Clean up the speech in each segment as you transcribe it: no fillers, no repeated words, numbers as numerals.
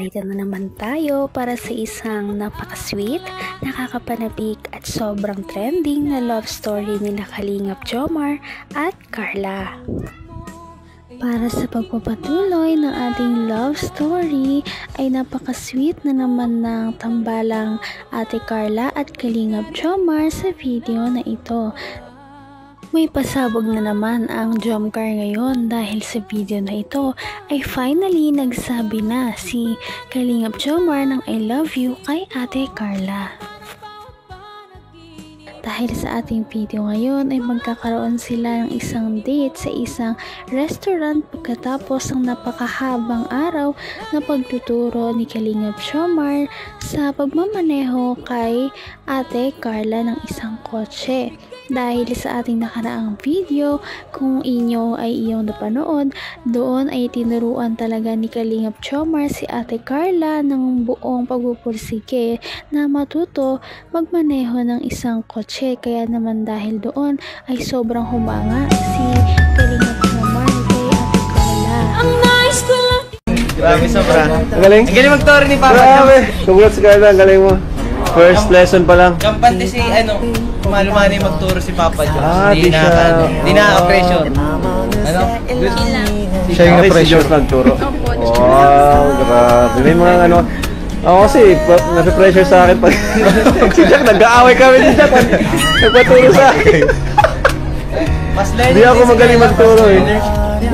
narito na naman tayo para sa isang napaka-sweet, nakakapanabik at sobrang trending na love story nila Kalingap Jomar at Carla. Para sa pagpapatuloy ng ating love story ay napaka-sweet na naman ng tambalang Ate Carla at Kalingap Jomar sa video na ito. May pasabog na naman ang Jomcar ngayon dahil sa video na ito ay finally nagsabi na si Kalingap Jomar ng I love you kay Ate Carla. Dahil sa ating video ngayon ay magkakaroon sila ng isang date sa isang restaurant pagkatapos ng napakahabang araw na pagtuturo ni Kalingap Jomar sa pagmamaneho kay Ate Carla ng isang kotse. Dahil sa ating nakaraang video, kung inyo ay iyong napanood, doon ay tinuruan talaga ni Kalingap Jomar si Ate Carla ng buong pagpupursige na matuto magmaneho ng isang kotse. Kaya naman dahil doon ay sobrang humanga si Kalingap Jomar kay Ate Carla. Ang nice ko lang. Grabe sobra. Ang galing? Ang galing mag-tour ni Papa. Grabe! Congrats Carla, ang galing mo. First lesson pa lang. Kampante si malumani magturo si Papa Jones. Di siya. Di na-pressure. Ano? Siya yung na-pressure nagturo. Wow, grabe. May mga ano. Ako kasi, nasa-pressure sa akin pag si Jack, nag-aaway kami ni Jack. Nagpaturo sa akin. Hindi ako magaling magturo eh.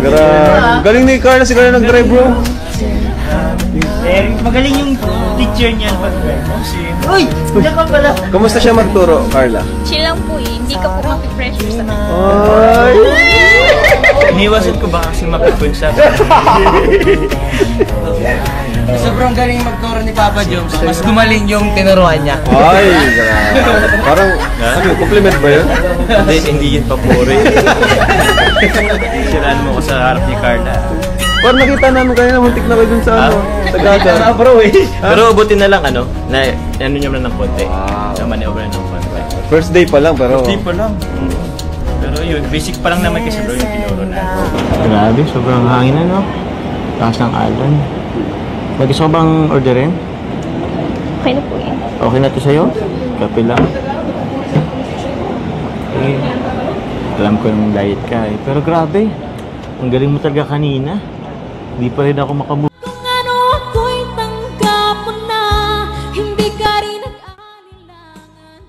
Grabe. Galing ni Carla, si Carla nag-drive bro. Magaling yung teacher niyan pag-drive. Uy! Diyan ka pala! Kumusta siya magturo, Carla? Chill lang po eh. Hindi ka po mapipressure sa kanya. Ay! Iniwasan ko ba kasi mapipunsa? Sobrang galing magturo ni Papa Jones. Mas gumaling yung tinuruan niya. Ay, grabe. Parang, ano, compliment ba yun? Hindi yun papuri. Siraan mo ko sa harap ni Carla. Parang nakita namin kanina, muntik na kayo dun sa ano, sa gata. bro eh. Pero buti na lang ano niya na ng konti. Wow. Na maneuver ng konti. First day pa lang, pero... Hindi pa lang. Pero yun, basic pa lang naman kasi bro yung tinuro na. Grabe, sobrang hangin na no? Taas ng alon. Mag-gusto ko bang orderin? Okay na po yan. Okay na to sa'yo? Kape lang. Eh, alam ko nung diet ka eh. Pero grabe, ang galing mo talaga kanina. Hindi pa rin ako makamove. Kung ano ako'y tanggap mo na, hindi ka rin nag-alilangan.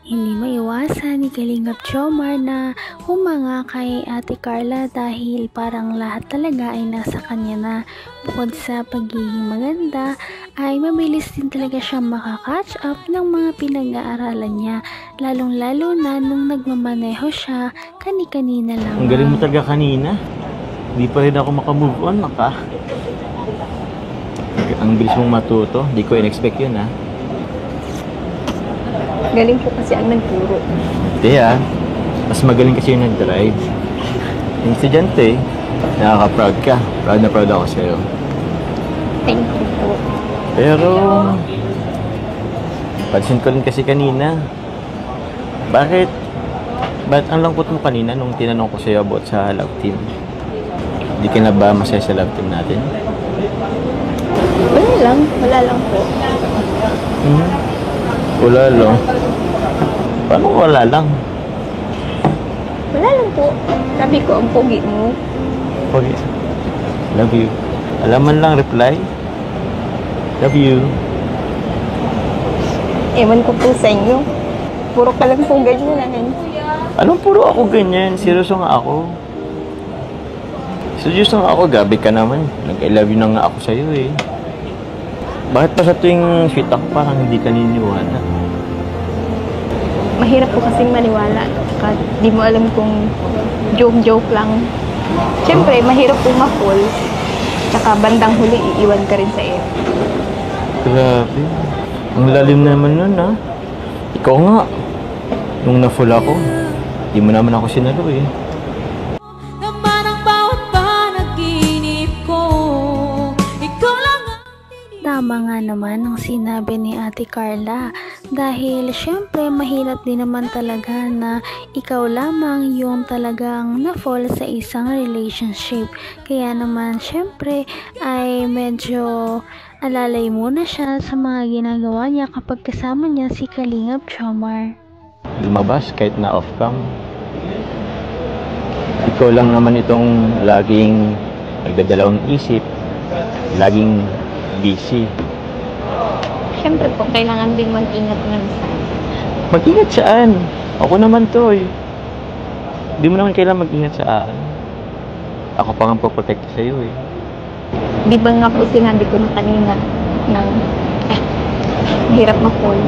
Hindi maiwasan ni Kalingap Jomar na humanga kay Ate Carla dahil parang lahat talaga ay nasa kanya na. Bukod sa pagiging maganda, ay mabilis din talaga siya makakatch up ng mga pinag-aaralan niya. Lalong-lalo na nung nagmamaneho siya kani-kanina lang. Ang galing mo talaga kanina. Hindi pa rin ako makamove on, maka. Ang bilis mong matuto. Hindi ko in-expect yun, ha? Galing po kasi ang nagturo. Hindi, ha? Mas magaling kasi yung nag-drive. Yung estudyante, nakaka-proud ka. Proud na proud ako sa'yo. Thank you po. Pero, pansin ko rin kasi kanina. Bakit ang lungkot mo kanina nung tinanong ko sa'yo about sa love team? Hindi ka na ba masaya sa love team natin? Wala lang po. Wala lang. Paano wala lang? Wala lang po. Sabi ko, ang pogi mo. Okay. Love you. Alaman lang reply. Love you. Ewan ko po sa inyo. Puro ka lang po ganyan. Anong puro ako ganyan? Seryoso nga ako. Seryoso nga ako. Gabi ka naman. Nag-I love you na nga ako sa'yo eh. Bakit pa sa tuwing sweet ako parang hindi ka niniwala? Mahirap po kasing maniwala. Saka di mo alam kung joke-joke lang. Siyempre, mahirap po ma-fall. Tsaka bandang huli, iiwan ka rin sa iyo. Grabe. Ang lalim naman nun, ha? Ikaw nga. Nung na-fall ako, di mo naman ako sinalo, eh. Naman ang bawat panaginip ko. Ikaw lang ang Tama nga naman ang sinabi ni Ate Carla dahil syempre mahirap din naman talaga na ikaw lamang yung talagang na-fall sa isang relationship. Kaya naman syempre ay medyo Alalay muna siya sa mga ginagawa niya kapag kasama niya si Kalingap Jomar. Lumabas kahit na off-cam. Ikaw lang naman itong laging nagdadalawang isip, laging busy. Siyempre po, kailangan din mag-ingat na minsan. Mag-ingat saan? Ako naman to eh. Hindi mo naman kailangan mag-ingat saan. Ako pa nga po-protect sa'yo eh. Di ba nga po sinabi ko na kanina na hirap ma-fall.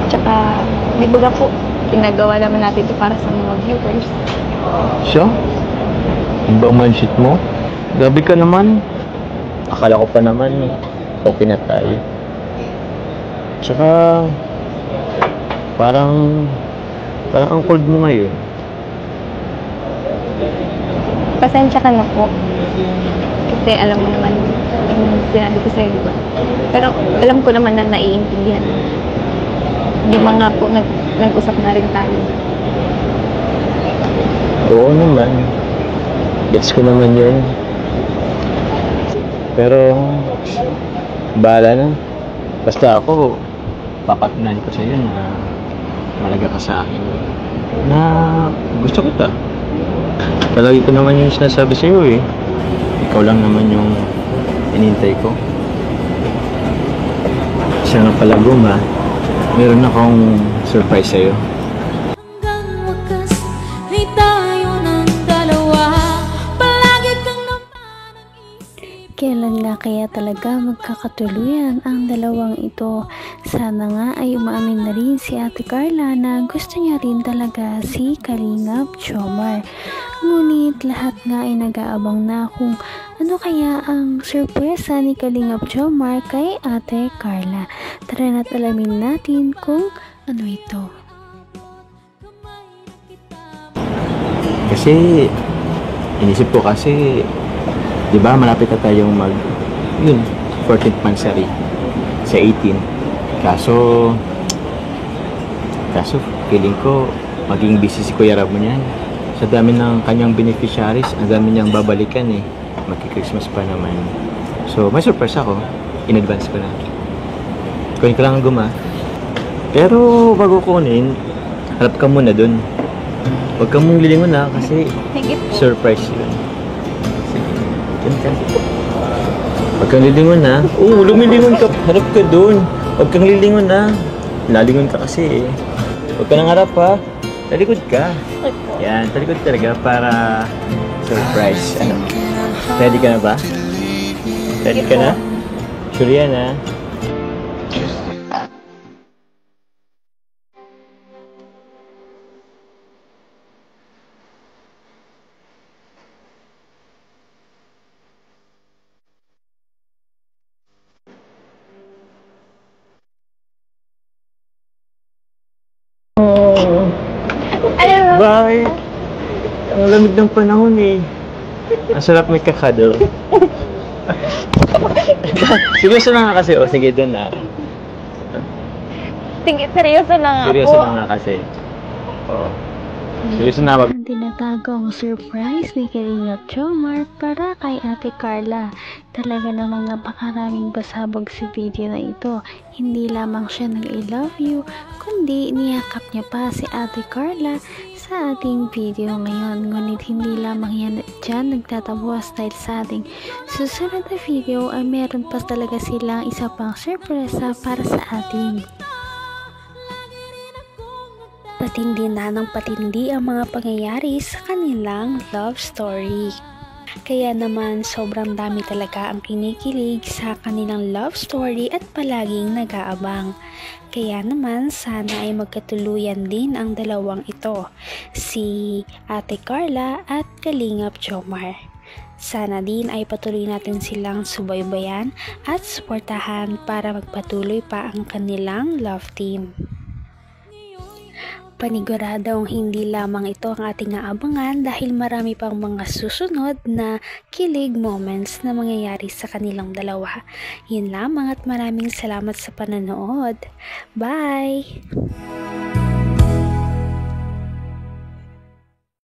Tsaka, di ba nga po, ginagawa naman natin ito para sa mga viewers. Siya? Yung ba ang mindset mo? Grabe ka naman. Akala ko pa naman okay na tayo. Tsaka parang ang cold mo ngayon. Pasensya ka na po. Kasi alam mo naman yung sinabi ko sa'yo, diba? Pero alam ko naman na naiintindihan. Di ba nga po nag-usap na rin tayo. Oo naman. Gets ko naman yun. Pero bahala na. Basta ako, papatunayan ko sa'yo na malaga ka sa akin. Na gusto kita. Palagi ko naman yung sinasabi sa'yo eh. Ikaw lang naman yung inintay ko. Siya nga pala, Guma, meron akong surprise sa'yo. Hanggang wakas ay tayo ng dalawa. Palagi kang naman ang isip. Kailan nga kaya talaga magkakatuluyan ang dalawang ito? Sana nga ay umaamin na rin si Ate Carla na gusto niya rin talaga si Kalingap Jomar. Ngunit lahat nga ay nag-aabang na kung ano kaya ang sorpresa ni Kalingap Jomar kay Ate Carla. Tara na't alamin natin kung ano ito. Kasi, inisip ko kasi, di ba malapit na tayong yun, 14th monthsary sa 18. Kaso, feeling ko, maging busy si Kuya Rab mo niyan. Sa dami ng kanyang beneficiaries, ang dami niyang babalikan eh. Magki-Christmas pa naman. So, may surprise ako. In advance ko na. Kunin ko lang ang Guma. Pero, bago kunin, harap ka muna dun. Huwag kang mong lilingon na kasi surprise yun. Sige, dun ka. Huwag kang lilingon na. Oo, lumilingon ka. Harap ka dun. Huwag kang lilingon na. Nalingon ka kasi eh. Huwag ka nang harap ha. Talikod ka. Yan, talikod talaga para surprise. Ano? Ready ka na ba? Ready ka na? Sure yan ha? Bakit? Ang lamig ng panahon eh. Ang sarap may kakadol. Seryoso na nga kasi. O, sige doon na. Sige, seryoso lang ako. Seryoso na nga kasi. O. Seryoso na. Ang tinatagong surprise ni Kalingap Jomar para kay Ate Carla. Talaga namang napakaraming pasabog sa video na ito. Hindi lamang siya nag-I love you, kundi niyakap niya pa si Ate Carla sa ating video ngayon. Ngunit hindi lamang yan dyan nagtatapos dahil sa ating susunod na video ay meron pa talaga silang isa pang surpresa para sa ating. Patindi na ng patindi ang mga pangyayari sa kanilang love story. Kaya naman sobrang dami talaga ang kinikilig sa kanilang love story at palaging nag-aabang. Kaya naman sana ay magkatuluyan din ang dalawang ito, si Ate Carla at Kalingap Jomar. Sana din ay patuloy natin silang subaybayan at suportahan para magpatuloy pa ang kanilang love team. Paniguradong hindi lamang ito ang ating aabangan dahil marami pang mga susunod na kilig moments na mangyayari sa kanilang dalawa. Yun lamang at maraming salamat sa panonood. Bye!